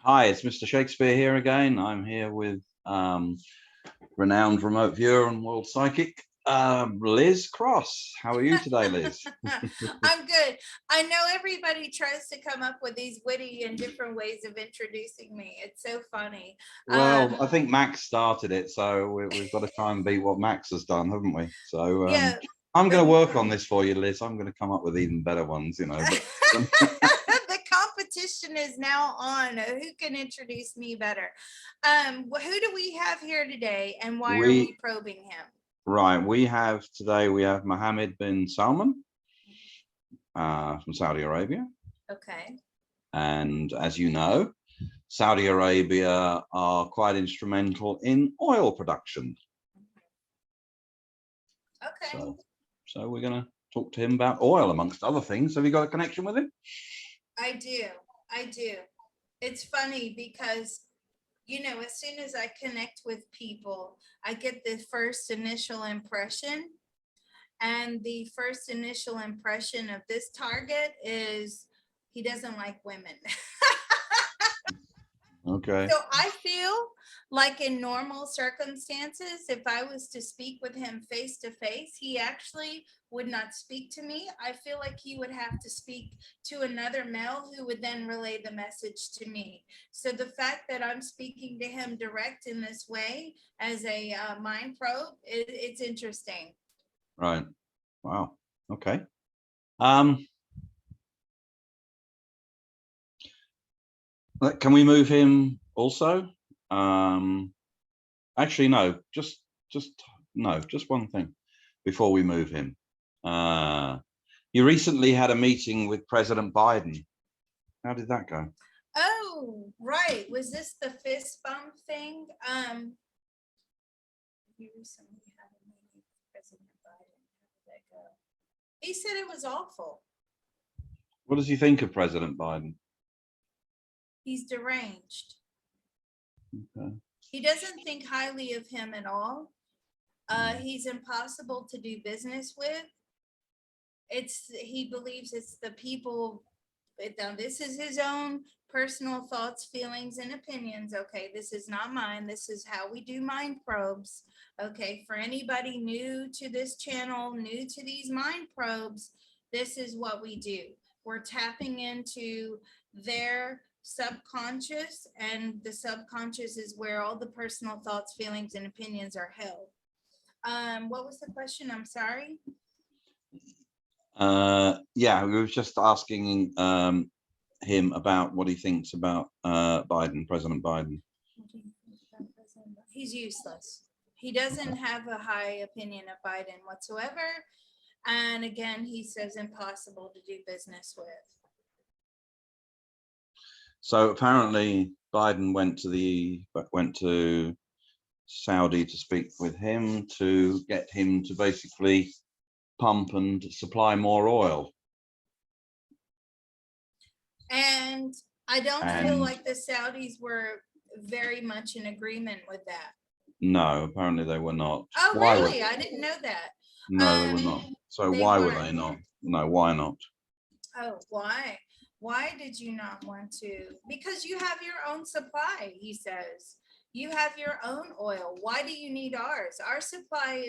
Hi, it's Mr. Shakespeare here again. I'm here with renowned remote viewer and world psychic, Liz Cross. How are you today, Liz? I'm good. I know everybody tries to come up with these witty and different ways of introducing me. It's so funny. Well, I think Max started it, so we've got to try and beat what Max has done, haven't we? So Yeah, I'm going but to work on this for you, Liz. I'm going to come up with even better ones, you know. But the competition is now on. Who can introduce me better? Who do we have here today, and why are we probing him? Right, we have Mohammed bin Salman from Saudi Arabia. Okay. And as you know, Saudi Arabia are quite instrumental in oil production. Okay. So we're going to talk to him about oil, amongst other things. Have you got a connection with him? I do. It's funny because, you know, as soon as I connect with people, I get the first initial impression. And the first initial impression of this target is he doesn't like women. Okay. So I feel like in normal circumstances, if I was to speak with him face to face, he actually would not speak to me. I feel like he would have to speak to another male who would then relay the message to me. So the fact that I'm speaking to him direct in this way as a mind probe, it's interesting. Right. Wow. Okay. Can we move him also? Actually, no. Just one thing before we move him. You recently had a meeting with President Biden. How did that go? Oh, right. Was this the fist bump thing? You recently had a meeting with President Biden. How did that go? He said it was awful. What does he think of President Biden? He's deranged. Okay. He doesn't think highly of him at all. He's impossible to do business with. He believes it's the people. Now, this is his own personal thoughts, feelings, and opinions. Okay, this is not mine. This is how we do mind probes. Okay, for anybody new to this channel, new to these mind probes, this is what we do. We're tapping into their subconscious, and the subconscious is where all the personal thoughts, feelings, and opinions are held. What was the question? I'm sorry. Yeah, we were just asking him about what he thinks about President Biden. He's useless. He doesn't have a high opinion of Biden whatsoever. And again, he says impossible to do business with. So apparently Biden went to Saudi to speak with him to get him to basically pump and supply more oil. And I don't feel like the Saudis were very much in agreement with that. No, apparently they were not. Oh, really? I didn't know that. No, they were not. So why were they not? No, why not? Oh, why? Why did you not want to? Because you have your own supply, he says. You have your own oil. Why do you need ours? Our supply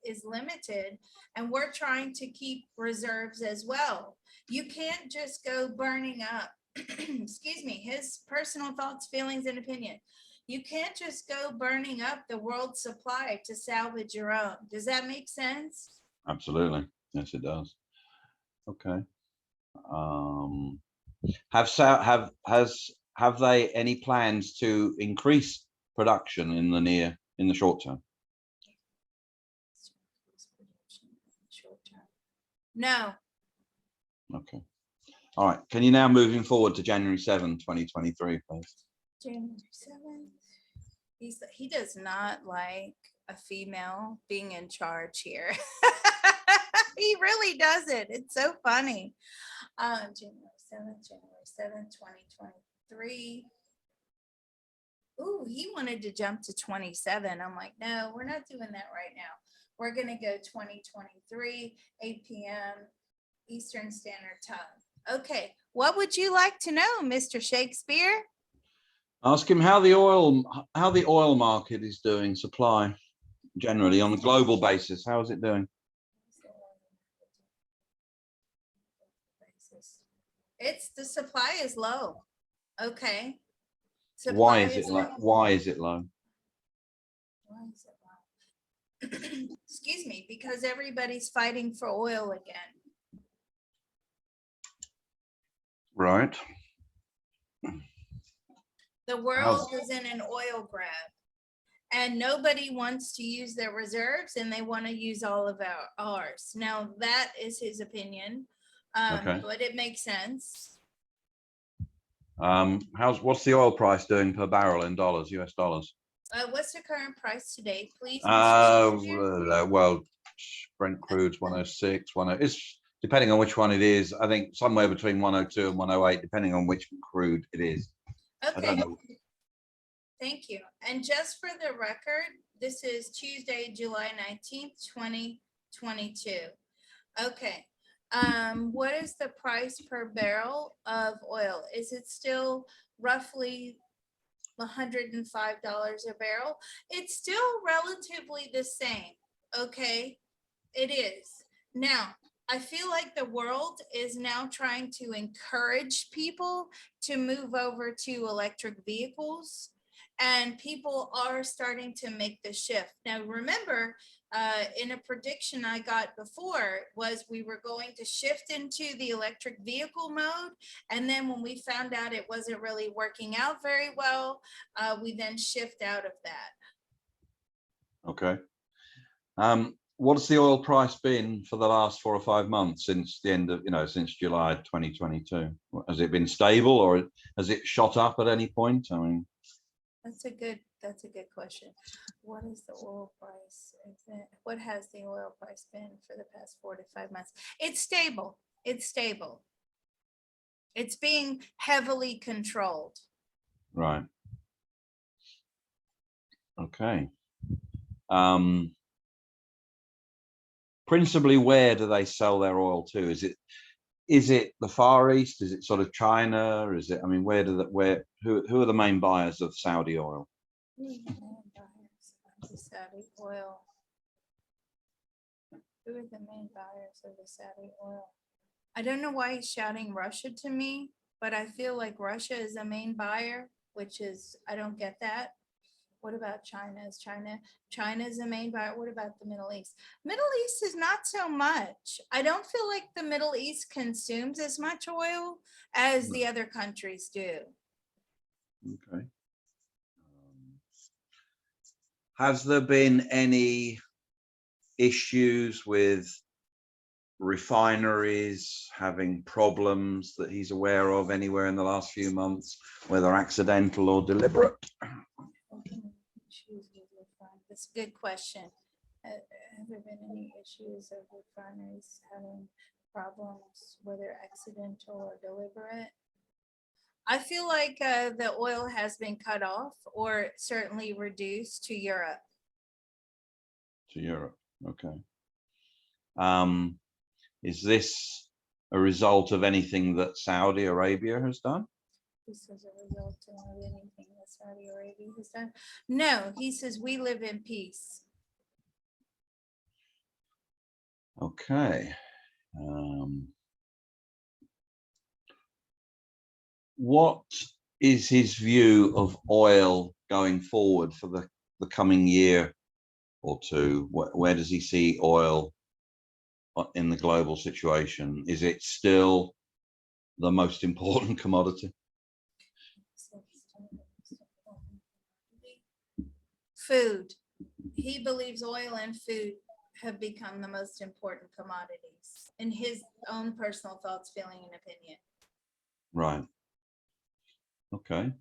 is limited, and we're trying to keep reserves as well. You can't just go burning up, excuse me, his personal thoughts, feelings, and opinion. You can't just go burning up the world's supply to salvage your own. Does that make sense? Absolutely. Yes, it does. Okay. Have they any plans to increase production in the short term? No. Okay. All right. Can you now moving forward to January 7, 2023, please? January 7th. He does not like a female being in charge here. He really doesn't. It's so funny. January 7th, 2023. Ooh, he wanted to jump to 27. I'm like, no, we're not doing that right now. We're going to go 2023, 8 p.m. Eastern Standard Time. Okay, what would you like to know, Mr. Shakespeare? Ask him how the oil market is doing, supply generally on a global basis. How is it doing? It's the supply is low. Okay. Why Supply is it is low? low. Why is it low? Why is it low? Excuse me, because everybody's fighting for oil again. Right. The world is in an oil grab. And nobody wants to use their reserves and they want to use all of ours. Now, that is his opinion, Okay. but it makes sense. What's the oil price doing per barrel in dollars, US dollars? What's the current price today, please? Mr. Shakespeare? Well, Brent crude's 106, 10. It's depending on which one it is. I think somewhere between 102 and 108, depending on which crude it is. I don't Okay, know. thank you. And just for the record, this is Tuesday, July 19th, 2022. Okay. What is the price per barrel of oil? Is it still roughly $105 a barrel? It's still relatively the same. Okay, it is. Now, I feel like the world is now trying to encourage people to move over to electric vehicles, and people are starting to make the shift. Now, remember, in a prediction I got before was we were going to shift into the electric vehicle mode. And then when we found out it wasn't really working out very well, we then shift out of that. Okay. What's the oil price been for the last 4 or 5 months since the end of, since July 2022? Has it been stable or has it shot up at any point? I mean, that's a good question. What is the oil price? What has the oil price been for the past 4 to 5 months? It's stable. It's stable. It's being heavily controlled. Right. Okay. Principally, where do they sell their oil to? Is it the Far East? Is it sort of China? Is it? I mean, who are the main buyers of Saudi oil? Who are the main buyers of the Saudi oil? Who are the main buyers of the Saudi oil? I don't know why he's shouting Russia to me, but I feel like Russia is the main buyer, which is, I don't get that. What about China? China's the main buyer. What about the Middle East? Middle East is not so much. I don't feel like the Middle East consumes as much oil as the other countries do. Okay. Has there been any issues with refineries having problems that he's aware of anywhere in the last few months, whether accidental or deliberate? That's a good question. Have there been any issues of refineries having problems, whether accidental or deliberate? I feel like the oil has been cut off or certainly reduced to Europe. To Europe, okay. Is this a result of anything that Saudi Arabia has done? This is a result of anything that Saudi Arabia has done? No, he says we live in peace. Okay. What is his view of oil going forward for the coming year or two? Where does he see oil in the global situation? Is it still the most important commodity? Food. He believes oil and food have become the most important commodities in his own personal thoughts, feeling, and opinion. Right. Okay.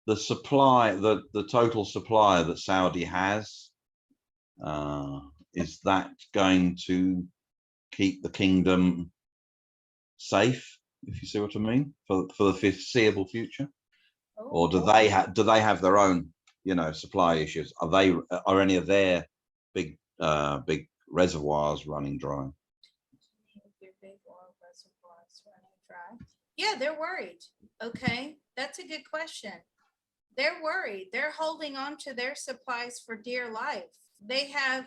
The supply, the total supply that Saudi has, is that going to keep the kingdom safe, if you see what I mean, for the foreseeable future? Or do they have their own, supply issues? Are any of their big reservoirs running dry? dry. Yeah, they're worried. Okay, that's a good question. They're worried. They're holding on to their supplies for dear life. They have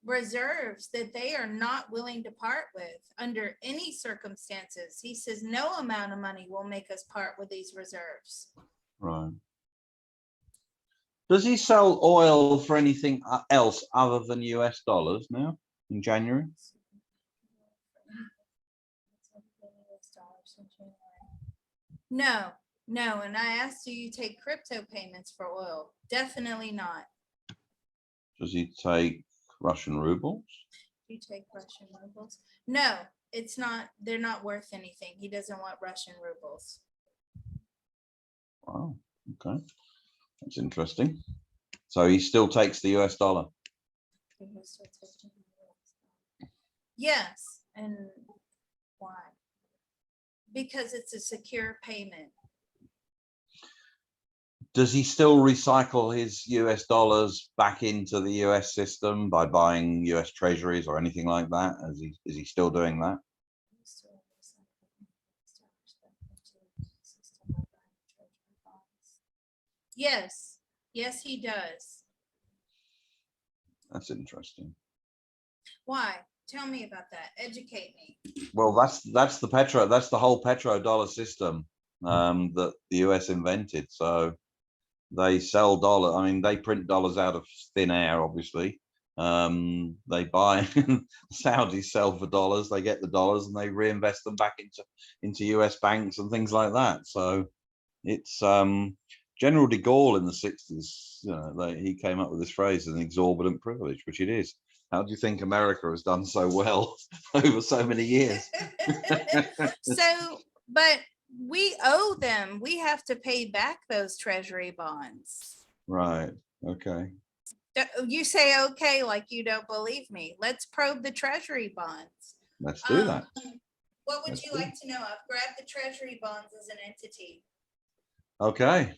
reserves that they are not willing to part with under any circumstances. He says no amount of money will make us part with these reserves. Right. Does he sell oil for anything else other than US dollars now in January? No, no. And I asked, do you take crypto payments for oil? Definitely not. Does he take Russian rubles? Do you take Russian rubles? No, it's not. They're not worth anything. He doesn't want Russian rubles. Wow. Okay. That's interesting. So he still takes the US dollar. Yes. And why? Because it's a secure payment. Does he still recycle his US dollars back into the US system by buying US treasuries or anything like that? Is he still doing that? Yes. Yes, he does. That's interesting. Why? Tell me about that. Educate me. Well, that's the whole petrodollar system that the US invented. So they sell dollar. I mean, they print dollars out of thin air, obviously. They buy Saudis sell for dollars, they get the dollars and they reinvest them back into US banks and things like that. So it's General de Gaulle in the 60s, you know, he came up with this phrase, an exorbitant privilege, which it is. How do you think America has done so well over so many years? So, but we owe them. We have to pay back those treasury bonds. Right. Okay. You say okay, like you don't believe me. Let's probe the treasury bonds. Let's do that. What would you like to know? I've grabbed the treasury bonds as an entity. Okay.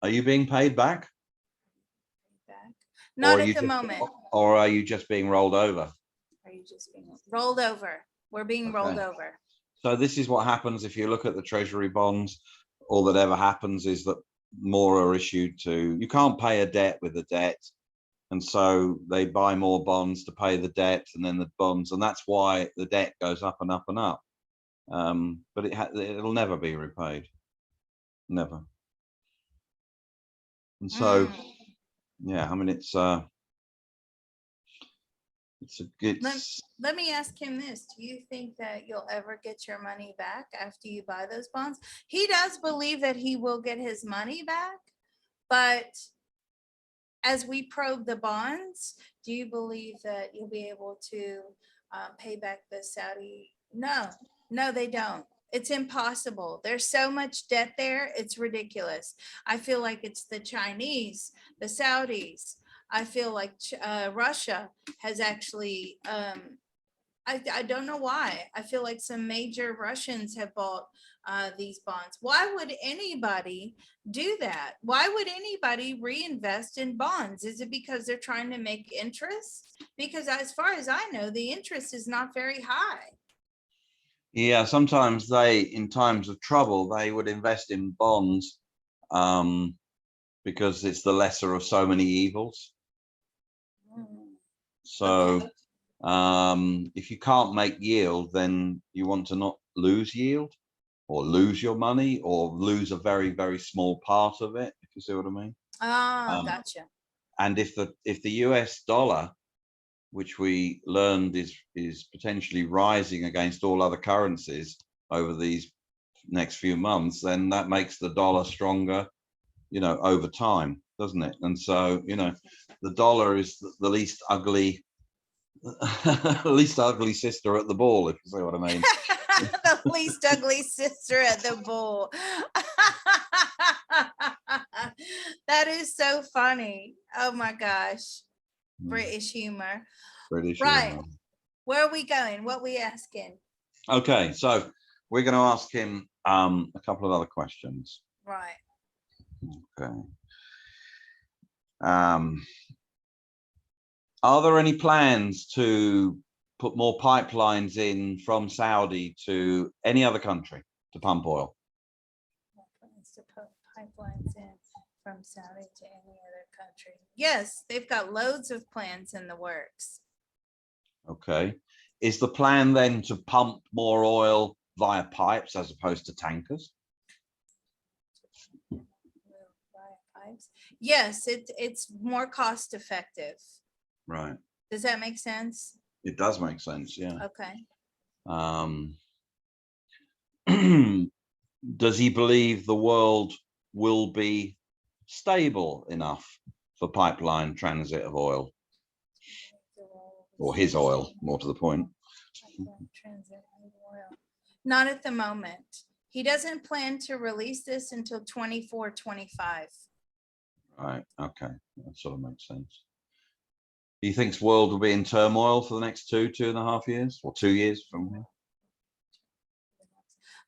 Are you being paid back? Not at the moment. Or are you just being rolled over? Are you just being rolled over? We're being rolled over. So this is what happens if you look at the treasury bonds. All that ever happens is that more are issued to, you can't pay a debt with a debt. And so they buy more bonds to pay the debt and then the bonds. And that's why the debt goes up and up and up. But it'll never be repaid. Never. And so, yeah, I mean, it's a good. Let me ask him this. Do you think that you'll ever get your money back after you buy those bonds? He does believe that he will get his money back, but as we probe the bonds, do you believe that you'll be able to pay back the Saudi? No, they don't. It's impossible. There's so much debt there. It's ridiculous. I feel like it's the Chinese, the Saudis. I feel like Russia has actually, I don't know why. I feel like some major Russians have bought these bonds. Why would anybody do that? Why would anybody reinvest in bonds? Is it because they're trying to make interest? Because as far as I know, the interest is not very high. Yeah, sometimes in times of trouble, they would invest in bonds because it's the lesser of so many evils. So if you can't make yield, then you want to not lose yield or lose your money or lose a very, very small part of it, if you see what I mean. Gotcha. And if the US dollar, which we learned is potentially rising against all other currencies over these next few months, then that makes the dollar stronger, you know, over time, doesn't it? And so, you know, the dollar is the least ugly sister at the ball, if you see what I mean. The least ugly sister at the ball. That is so funny. Oh my gosh. British humor. Right. Humor. Where are we going? What are we asking? Okay, so we're going to ask him a couple of other questions. Right. Okay. Are there any plans to put more pipelines in from Saudi to any other country to pump oil? Plans to put pipelines in from Saudi to any other country. Yes, they've got loads of plans in the works. Okay. Is the plan then to pump more oil via pipes as opposed to tankers? Yes, it's more cost effective. Right. Does that make sense? It does make sense, yeah. Okay. Does he believe the world will be stable enough for pipeline transit of oil, or his oil, more to the point? Not at the moment. He doesn't plan to release this until 24, 25. Right. Okay. That sort of makes sense. He thinks world will be in turmoil for the next 2.5 years, or 2 years from here.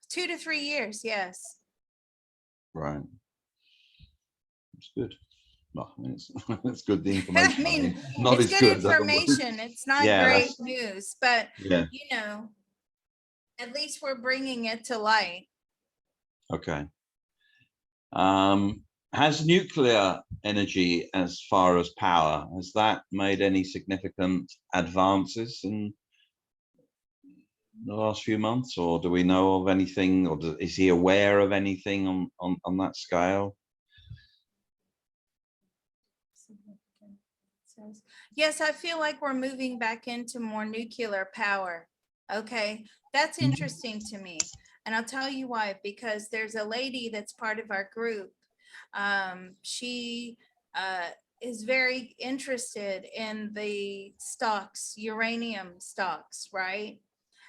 2 to 3 years, yes. Right. That's good. No, it's good. The information. I mean, not it's as good good. information. It's not Yeah, great that's- news, but Yeah. you know, at least we're bringing it to light. Okay. Has nuclear energy, as far as power, has that made any significant advances in the last few months, or do we know of anything, or is he aware of anything on that scale? Yes, I feel like we're moving back into more nuclear power. Okay, that's interesting to me. And I'll tell you why, because there's a lady that's part of our group. She is very interested in the stocks, uranium stocks, right?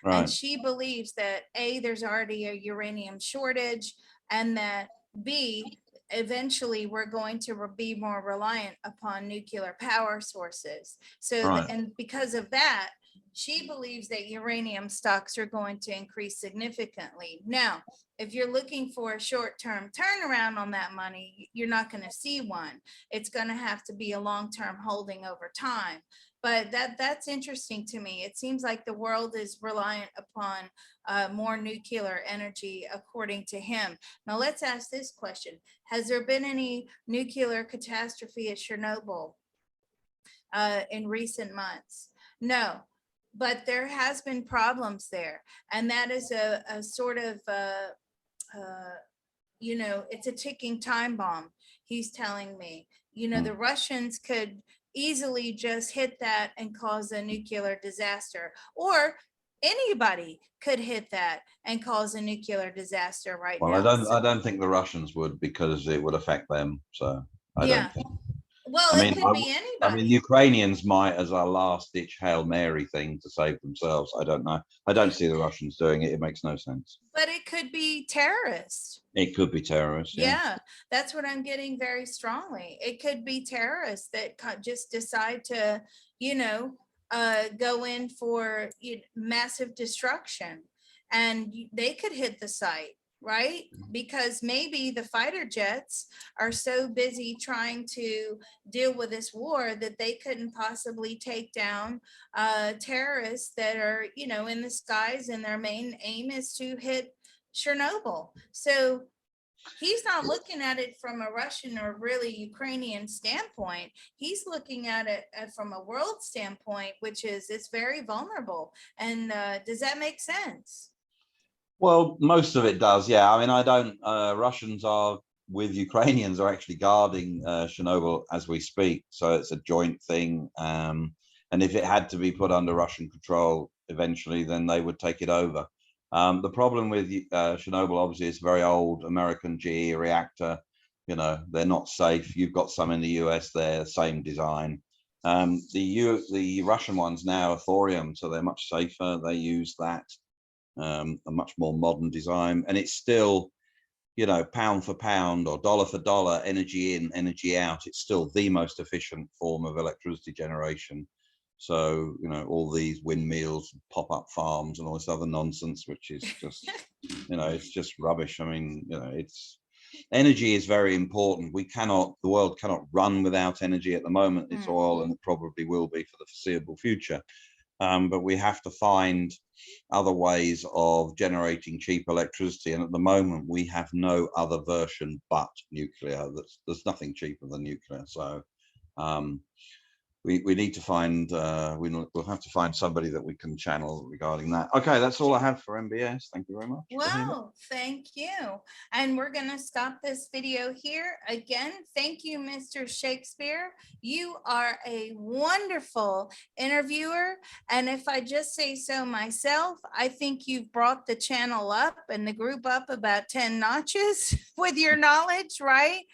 And Right. she believes that A, there's already a uranium shortage, and that B, eventually we're going to be more reliant upon nuclear power sources. So, Right. and because of that, she believes that uranium stocks are going to increase significantly. Now, if you're looking for a short-term turnaround on that money, you're not going to see one. It's going to have to be a long-term holding over time. But that's interesting to me. It seems like the world is reliant upon more nuclear energy, according to him. Now, let's ask this question. Has there been any nuclear catastrophe at Chernobyl in recent months? No, but there has been problems there. And that is a sort of, you know, it's a ticking time bomb. He's telling me, you know, the Russians could easily just hit that and cause a nuclear disaster, or anybody could hit that and cause a nuclear disaster right Well, now. I don't think the Russians would, because it would affect them. So I Yeah. don't think. Well, I it mean, could be I mean, anybody. Ukrainians might, as a last-ditch Hail Mary thing to save themselves. I don't know. I don't see the Russians doing it. It makes no sense. But it could be terrorists. It could be terrorists. Yeah. Yeah, that's what I'm getting very strongly. It could be terrorists that just decide to, you know, go in for massive destruction, and they could hit the site, right? Because maybe the fighter jets are so busy trying to deal with this war that they couldn't possibly take down terrorists that are, you know, in the skies, and their main aim is to hit Chernobyl. So he's not looking at it from a Russian or really Ukrainian standpoint. He's looking at it from a world standpoint, which is it's very vulnerable. And does that make sense? Well, most of it does. Yeah. I mean, I don't. Russians are with Ukrainians are actually guarding Chernobyl as we speak. So it's a joint thing. And if it had to be put under Russian control eventually, then they would take it over. The problem with Chernobyl, obviously, is a very old American GE reactor. You know, they're not safe. You've got some in the US there, same design. The Russian ones now are thorium, so they're much safer. They use that, a much more modern design, and it's still, you know, pound for pound or dollar for dollar, energy in, energy out. It's still the most efficient form of electricity generation. So, you know, all these windmills, pop-up farms and all this other nonsense, which is just, you know, it's just rubbish. I mean, you know, it's energy is very important. The world cannot run without energy at the moment. It's oil, and it probably will be for the foreseeable future. but we have to find other ways of generating cheap electricity. And at the moment, we have no other version but nuclear. There's nothing cheaper than nuclear. So we need to find, we'll have to find somebody that we can channel regarding that. Okay, that's all I have for MBS. Thank you very much. Well, thank you. And we're going to stop this video here. Again, thank you, Mr. Shakespeare. You are a wonderful interviewer. And if I just say so myself, I think you've brought the channel up and the group up about 10 notches with your knowledge, right?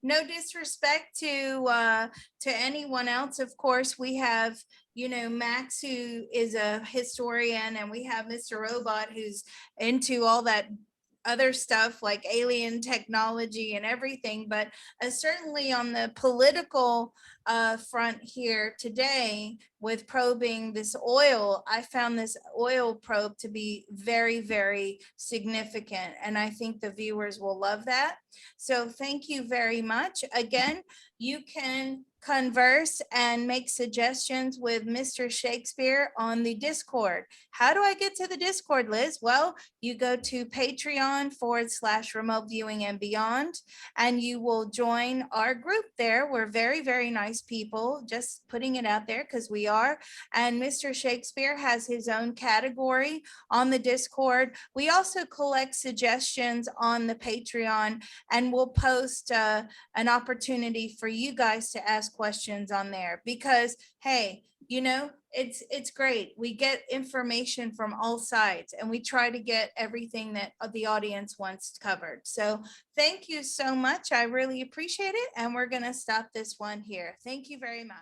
No disrespect to anyone else. Of course, we have, you know, Max, who is a historian, and we have Mr. Robot, who's into all that other stuff like alien technology and everything. But certainly on the political front here today with probing this oil, I found this oil probe to be very, very significant. And I think the viewers will love that. So thank you very much. Again, you can converse and make suggestions with Mr. Shakespeare on the Discord. How do I get to the Discord, Liz? Well, you go to Patreon/remote viewing and beyond, and you will join our group there. We're very, very nice people, just putting it out there because we are. And Mr. Shakespeare has his own category on the Discord. We also collect suggestions on the Patreon, and we'll post an opportunity for you guys to ask questions on there because, hey, you know, it's great. We get information from all sides and we try to get everything that the audience wants covered. So thank you so much. I really appreciate it. And we're going to stop this one here. Thank you very much.